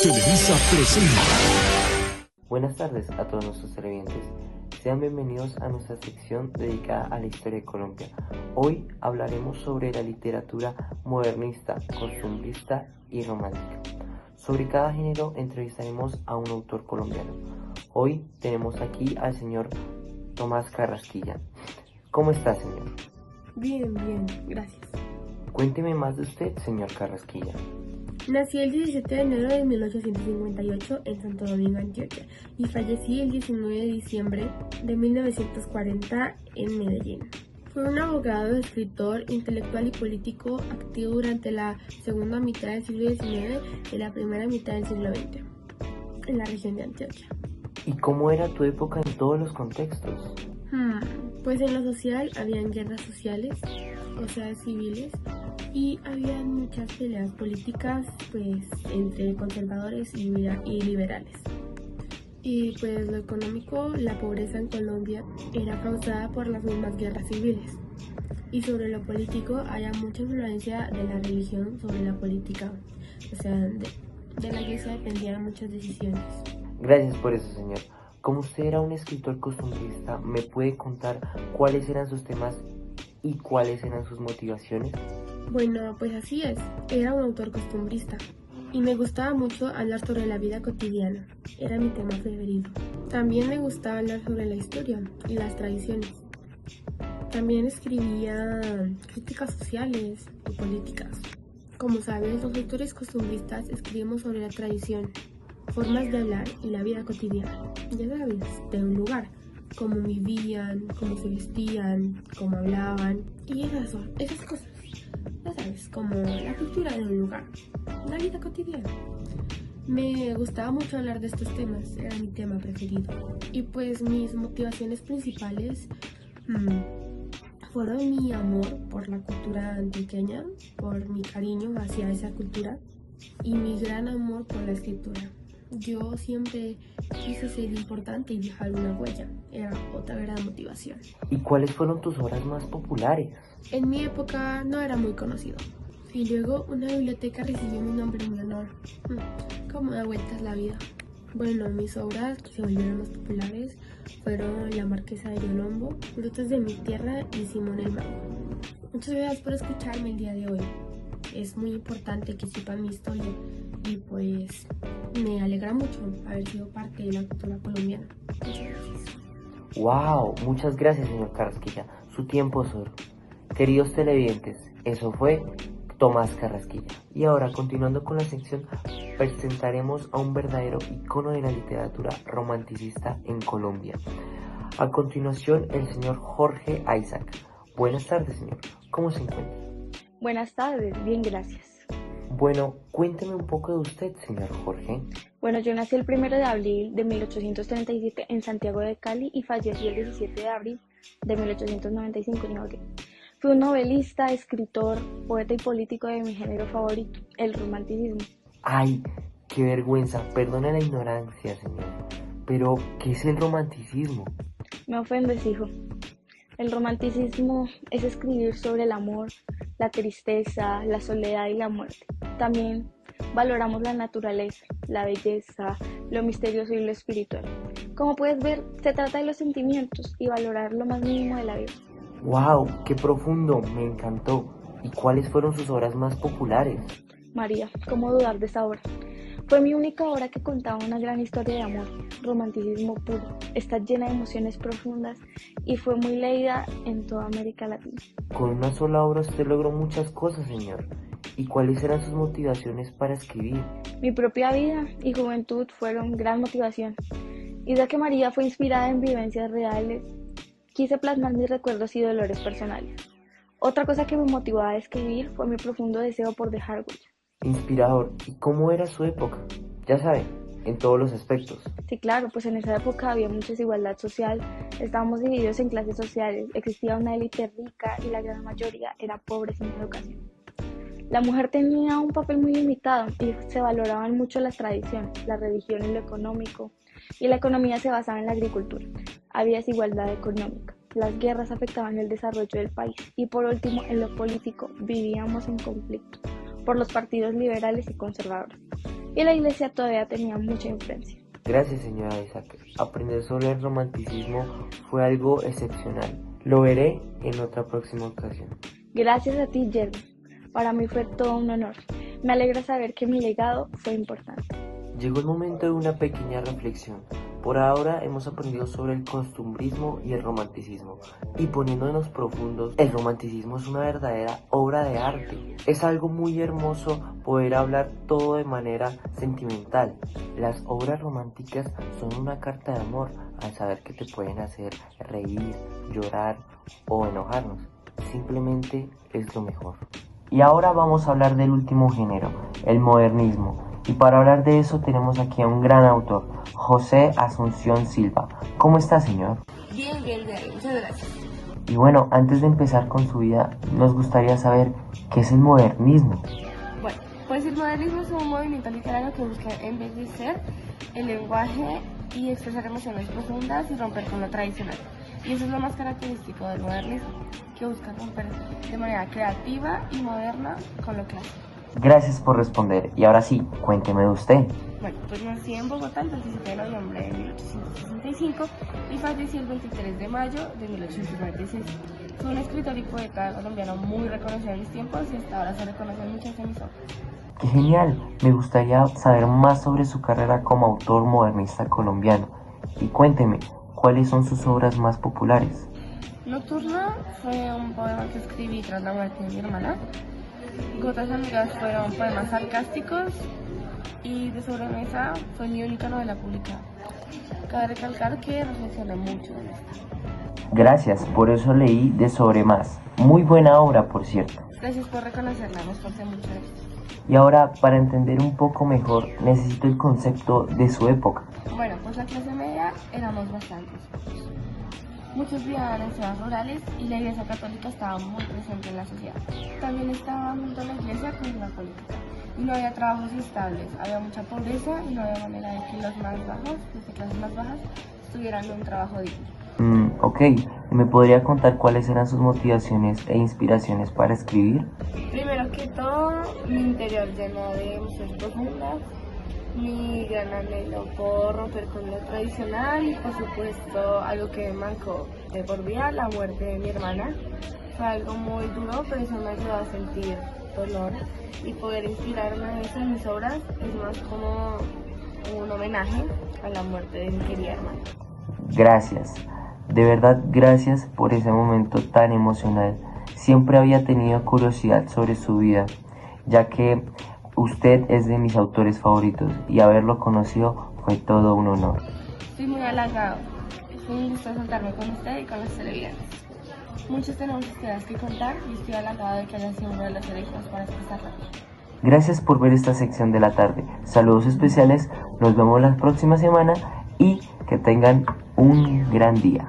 Televisa presenta. Buenas tardes a todos nuestros televidentes. Sean bienvenidos a nuestra sección dedicada a la historia de Colombia. Hoy hablaremos sobre la literatura modernista, costumbrista y romántica. Sobre cada género entrevistaremos a un autor colombiano. Hoy tenemos aquí al señor Tomás Carrasquilla. ¿Cómo está, señor? Bien, gracias. Cuénteme más de usted, señor Carrasquilla. Nací el 17 de enero de 1858 en Santo Domingo, Antioquia, y fallecí el 19 de diciembre de 1940 en Medellín. Fue un abogado, escritor, intelectual y político activo durante la segunda mitad del siglo XIX y la primera mitad del siglo XX en la región de Antioquia. ¿Y cómo era tu época en todos los contextos? Pues en lo social habían guerras sociales, o sea, civiles, y había muchas peleas políticas pues entre conservadores y liberales. Y pues lo económico, la pobreza en Colombia era causada por las mismas guerras civiles. Y sobre lo político, había mucha influencia de la religión sobre la política, o sea, de la iglesia dependían muchas decisiones. Gracias por eso, señor. Como usted era un escritor costumbrista, ¿me puede contar cuáles eran sus temas y cuáles eran sus motivaciones? Bueno, pues así es. Era un autor costumbrista y me gustaba mucho hablar sobre la vida cotidiana. Era mi tema preferido. También me gustaba hablar sobre la historia y las tradiciones. También escribía críticas sociales y políticas. Como sabes, los autores costumbristas escribimos sobre la tradición, formas de hablar y la vida cotidiana. Ya sabes, de un lugar, cómo vivían, cómo se vestían, cómo hablaban y esas cosas. Ya sabes, como la cultura de un lugar, la vida cotidiana. Me gustaba mucho hablar de estos temas, era mi tema preferido. Y pues mis motivaciones principales fueron mi amor por la cultura antioqueña, por mi cariño hacia esa cultura y mi gran amor por la escritura. Yo siempre quise ser importante y dejar una huella, era otra gran motivación. ¿Y cuáles fueron tus obras más populares? En mi época no era muy conocido, y luego una biblioteca recibió mi nombre en mi honor. ¿Cómo da vueltas la vida? Bueno, mis obras que se volvieron más populares fueron La Marquesa de Yolombo, Frutos de mi tierra y Simón el Mago. Muchas gracias por escucharme el día de hoy. Es muy importante que sepan mi historia y pues me alegra mucho haber sido parte de la cultura colombiana. Muchas gracias. ¡Wow! Muchas gracias, señor Carrasquilla. Su tiempo es oro. Queridos televidentes, eso fue Tomás Carrasquilla. Y ahora, continuando con la sección, presentaremos a un verdadero icono de la literatura romanticista en Colombia. A continuación, el señor Jorge Isaac. Buenas tardes, señor. ¿Cómo se encuentra? Buenas tardes, bien, gracias. Bueno, cuénteme un poco de usted, señor Jorge. Bueno, yo nací el 1 de abril de 1837 en Santiago de Cali y fallecí el 17 de abril de 1895 en Madrid. Fui un novelista, escritor, poeta y político de mi género favorito, el romanticismo. ¡Ay, qué vergüenza! Perdone la ignorancia, señor. Pero, ¿qué es el romanticismo? Me ofendes, hijo. El romanticismo es escribir sobre el amor, la tristeza, la soledad y la muerte. También valoramos la naturaleza, la belleza, lo misterioso y lo espiritual. Como puedes ver, se trata de los sentimientos y valorar lo más mínimo de la vida. ¡Wow! ¡Qué profundo! Me encantó. ¿Y cuáles fueron sus obras más populares? María, ¿cómo dudar de esa obra? Fue mi única obra que contaba una gran historia de amor, romanticismo puro. Está llena de emociones profundas y fue muy leída en toda América Latina. Con una sola obra usted logró muchas cosas, señor. ¿Y cuáles eran sus motivaciones para escribir? Mi propia vida y juventud fueron gran motivación. Y ya que María fue inspirada en vivencias reales, quise plasmar mis recuerdos y dolores personales. Otra cosa que me motivó a escribir fue mi profundo deseo por dejar huella. Inspirador. ¿Y cómo era su época? Ya saben, en todos los aspectos. Sí, claro, pues en esa época había mucha desigualdad social, estábamos divididos en clases sociales, existía una élite rica y la gran mayoría era pobre sin educación. La mujer tenía un papel muy limitado y se valoraban mucho las tradiciones, la religión y lo económico, y la economía se basaba en la agricultura. Había desigualdad económica, las guerras afectaban el desarrollo del país y por último en lo político vivíamos en conflicto por los partidos liberales y conservadores. y la iglesia todavía tenía mucha influencia. Gracias, señora Isaac. Aprender sobre el romanticismo fue algo excepcional. Lo veré en otra próxima ocasión. Gracias a ti, Jeremy. Para mí fue todo un honor. Me alegra saber que mi legado fue importante. Llegó el momento de una pequeña reflexión. Por ahora hemos aprendido sobre el costumbrismo y el romanticismo. Y poniéndonos profundos, el romanticismo es una verdadera obra de arte. Es algo muy hermoso poder hablar todo de manera sentimental. Las obras románticas son una carta de amor al saber que te pueden hacer reír, llorar o enojarnos. Simplemente es lo mejor. Y ahora vamos a hablar del último género, el modernismo. Y para hablar de eso tenemos aquí a un gran autor, José Asunción Silva. ¿Cómo está, señor? Bien, muchas gracias. Y bueno, antes de empezar con su vida, nos gustaría saber qué es el modernismo. Bueno, pues el modernismo es un movimiento literario que busca embellecer el lenguaje y expresar emociones profundas y romper con lo tradicional. Y eso es lo más característico del modernismo, que busca romper de manera creativa y moderna con lo clásico. Gracias por responder. Y ahora sí, cuénteme de usted. Bueno, pues nací en Bogotá el 27 de noviembre de 1865 y fallecí el 23 de mayo de 1896. Fue un escritor y poeta colombiano muy reconocido en mis tiempos y hasta ahora se reconocen muchas de mis obras. ¡Qué genial! Me gustaría saber más sobre su carrera como autor modernista colombiano. Y cuénteme, ¿cuáles son sus obras más populares? Nocturna fue un poema que escribí tras la muerte de mi hermana. Gotas amigas fueron poemas sarcásticos y De sobremesa fue mi única novela publicada. Cabe recalcar que reflexioné mucho en esta. Gracias, por eso leí De sobre más. Muy buena obra, por cierto. Gracias por reconocerla, me esforcé mucho en esto. Y ahora, para entender un poco mejor, necesito el concepto de su época. Bueno, pues la clase media éramos bastantes. Muchos vivían en zonas rurales y la iglesia católica estaba muy presente en la sociedad. También estaba junto a la iglesia con la política. Y no había trabajos estables, había mucha pobreza y no había manera de que los más bajos, desde clases más bajas, tuvieran un trabajo digno. Ok, ¿me podría contar cuáles eran sus motivaciones e inspiraciones para escribir? Primero que todo, mi interior lleno de emociones profundas, mi gran anhelo por romper con lo tradicional y por supuesto algo que me marcó de por vida, la muerte de mi hermana. Fue algo muy duro, pero eso me ayudó a sentir dolor y poder inspirarme en eso en mis obras es más como un homenaje a la muerte de mi querida hermana. Gracias, de verdad gracias por ese momento tan emocional. Siempre había tenido curiosidad sobre su vida, ya que usted es de mis autores favoritos y haberlo conocido fue todo un honor. Estoy muy halagado. Fue un gusto sentarme con usted y con los televidentes. Muchos tenemos historias que contar y estoy halagado de que haya sido uno de los elegidos para expresarlas. Gracias por ver esta sección de la tarde. Saludos especiales, nos vemos la próxima semana y que tengan un gran día.